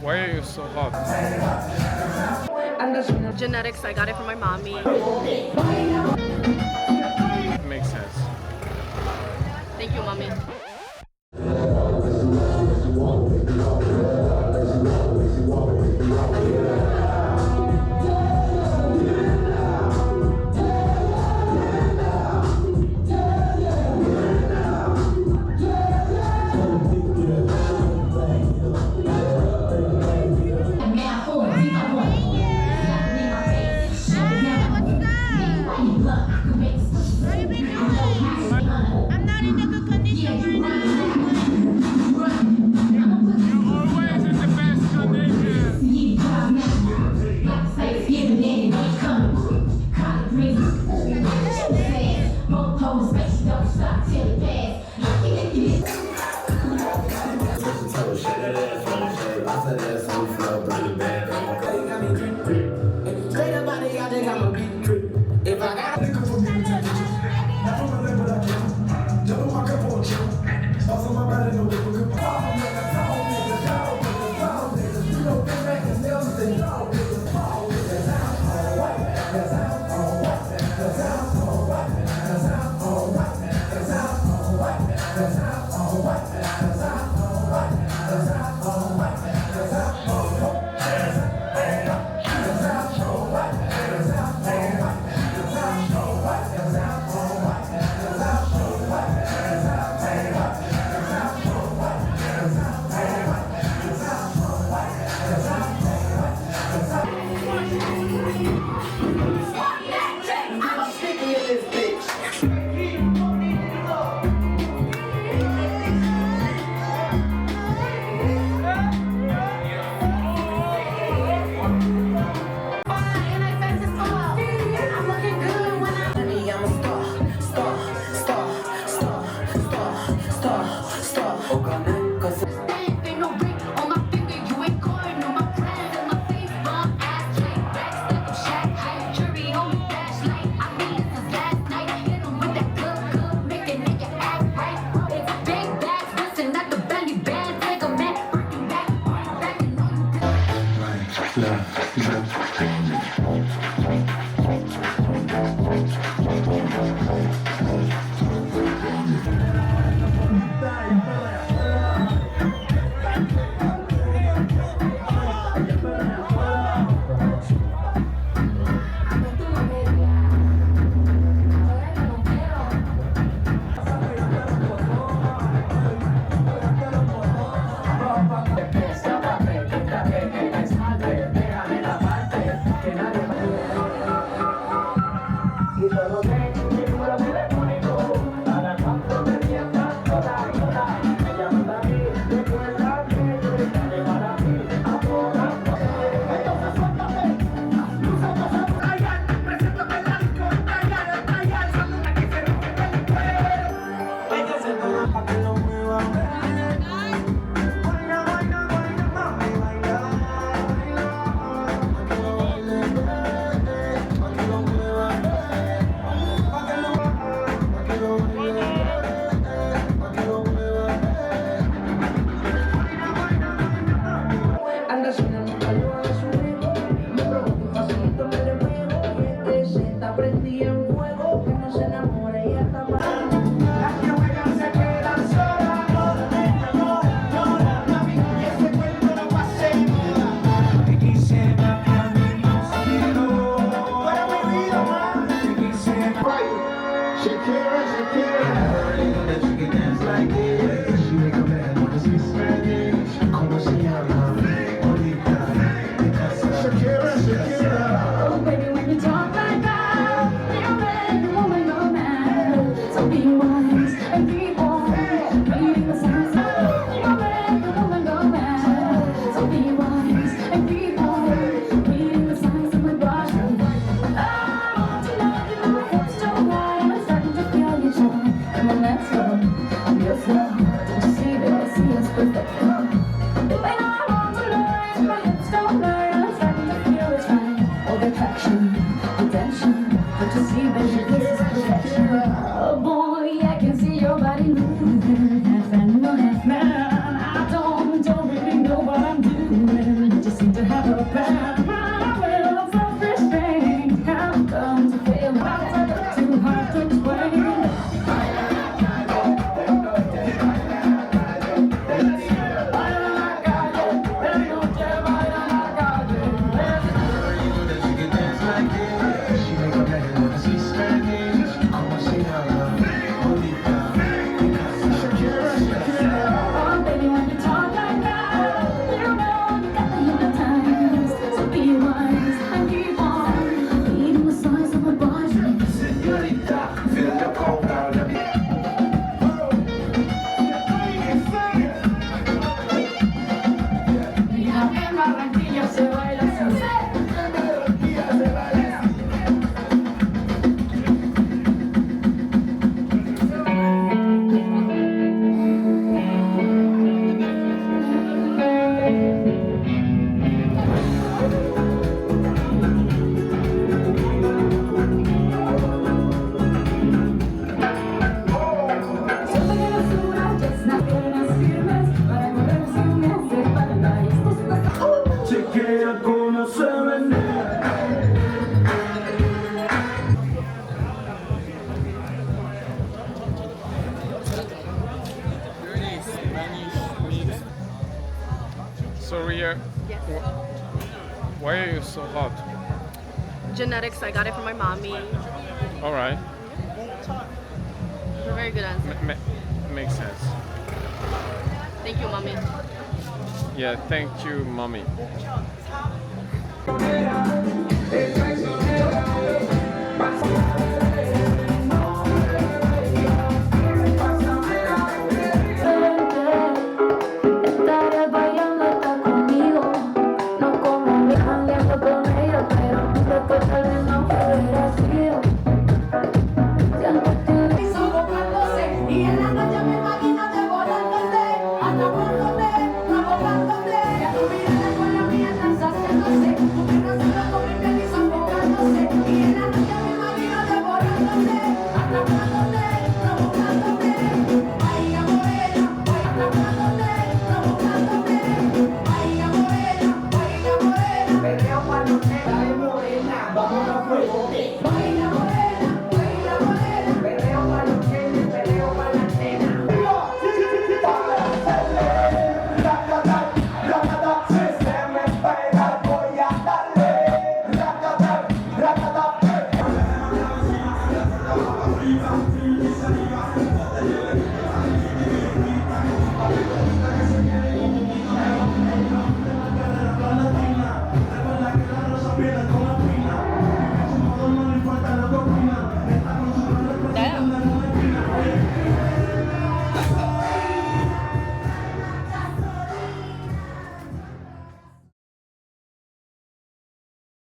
Why are you so hot? Genetics, I got it from my mommy. Makes sense. Thank you, mommy. I'm not in a good condition right now. Always in the best condition. If I got a nigga for me to take it, not from the level that I can. Double my cup on chill. Also my body no different. Good problem, nigga. Tall niggas, tall niggas, tall niggas. You know them records, they'll say tall niggas, tall niggas. Sound alright, that sound alright, that sound alright, that sound alright, that sound alright, that sound alright, that sound alright, that sound alright, that sound alright. quería conocerme. So Ria, Yes. why are you so hot? Genetics, I got it from my mommy. All right, A very good answer. makes sense. Thank you, mommy. Yeah, thank you, mommy. Mira,